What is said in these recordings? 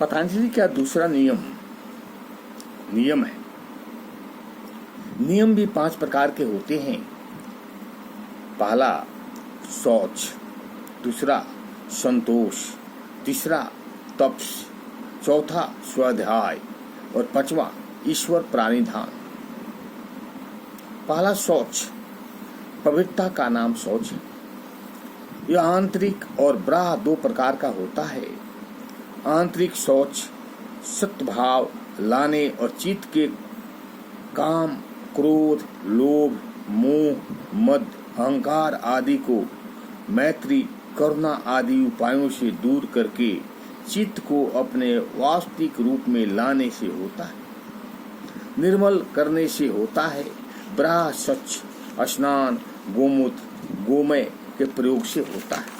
पतंजलि का दूसरा नियम है। नियम भी 5 प्रकार के होते हैं। पहला शौच, दूसरा संतोष, तीसरा तपस, चौथा स्वाध्याय और 5वां ईश्वर प्राणिधान। पहला शौच, पवित्रता का नाम शौच है। यह आंतरिक और बाह्य 2 प्रकार का होता है। आंतरिक शौच सत्भाव लाने और चित्त के काम, क्रोध, लोभ, मोह, मद, अहंकार आदि को मैत्री, करुणा आदि उपायों से दूर करके चित्त को अपने वास्तविक रूप में लाने से होता है। निर्मल करने से होता है। ब्राह्य स्वच्छ स्नान, गोमूत्र, गोमय के प्रयोग से होता है।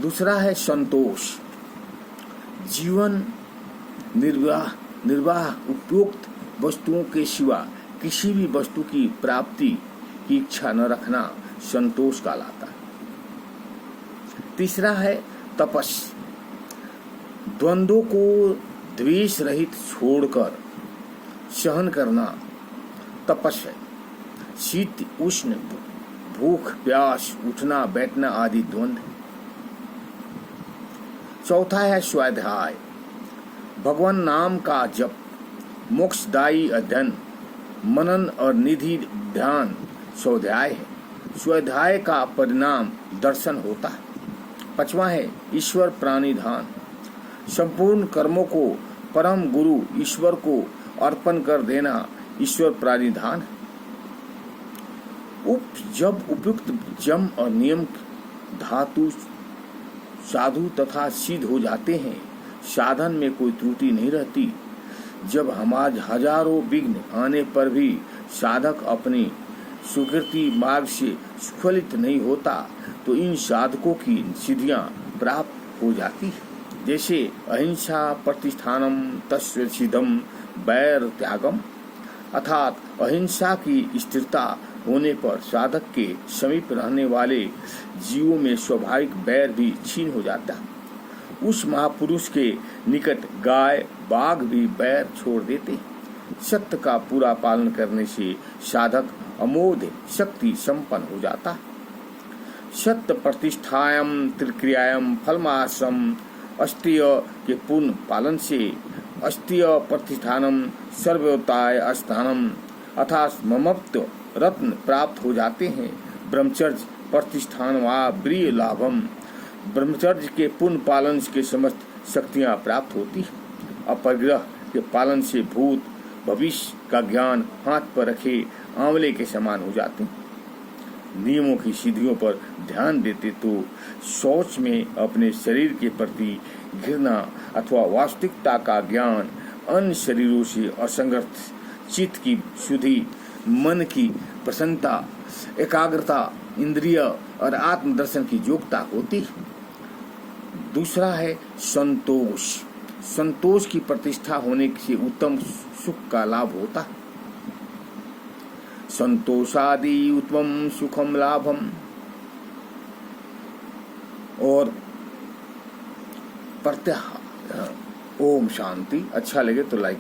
दूसरा है संतोष। जीवन निर्वाह उपयुक्त वस्तुओं के सिवा किसी भी वस्तु की प्राप्ति की इच्छा न रखना संतोष कहलाता है। तीसरा है तपस। द्वंद्वों को द्वेष रहित छोड़कर सहन करना तपस है। शीत उष्ण, भूख प्यास, उठना बैठना आदि द्वंद्व। चौथा है स्वाध्याय। भगवान नाम का जप, मोक्षदायी अध्ययन, मनन और निधि ध्यान स्वाध्याय है। स्वाध्याय का परिणाम दर्शन होता है। 5वां है ईश्वर प्राणिधान। संपूर्ण कर्मों को परम गुरु ईश्वर को अर्पण कर देना ईश्वर प्राणिधान है। जब उपयुक्त जम और नियम धातु साधु तथा सिद्ध हो जाते हैं, साधन में कोई त्रुटि नहीं रहती। जब हमारे हजारों विघ्न आने पर भी साधक अपनी सुकृति मार्ग से स्खलित नहीं होता, तो इन साधकों की सिद्धियां प्राप्त हो जाती है। जैसे अहिंसा प्रतिष्ठानम तस्य सिद्धम वैर त्यागम, अर्थात अहिंसा की स्थिरता होने पर साधक के समीप रहने वाले जीवों में स्वाभाविक बैर भी छीन हो जाता है। उस महापुरुष के निकट गाय बाघ भी बैर छोड़ देते। सत्य का पूरा पालन करने से साधक अमोघ शक्ति संपन्न हो जाता। सत्य प्रतिष्ठायाम त्रिक्रियायाम फलमाश्रम अस्त्य के पूर्ण पालन से अस्त्य प्रतिष्ठानम सर्वोताय स्थानम अर्थात ममत्व रत्न प्राप्त हो जाते हैं। ब्रह्मचर्य प्रतिष्ठान व प्रिय लाभम, ब्रह्मचर्य के पूर्ण पालन के समस्त शक्तियां प्राप्त होती है। अपरिग्रह के पालन से भूत भविष्य का ज्ञान हाथ पर रखे आंवले के समान हो जाते हैं। नियमों की सिद्धियों पर ध्यान देते तो शौच में अपने शरीर के प्रति घृणा अथवा वास्तविकता का ज्ञान, अन्य शरीरों से असंगत चित्त की शुद्धि, मन की प्रसन्नता, एकाग्रता, इंद्रिय और आत्मदर्शन की योग्यता होती है। दूसरा है संतोष। संतोष की प्रतिष्ठा होने से उत्तम सुख का लाभ होता है। संतोषादि उत्तम सुखम लाभम। और प्रत्याहार। ओम शांति। अच्छा लगे तो लाइक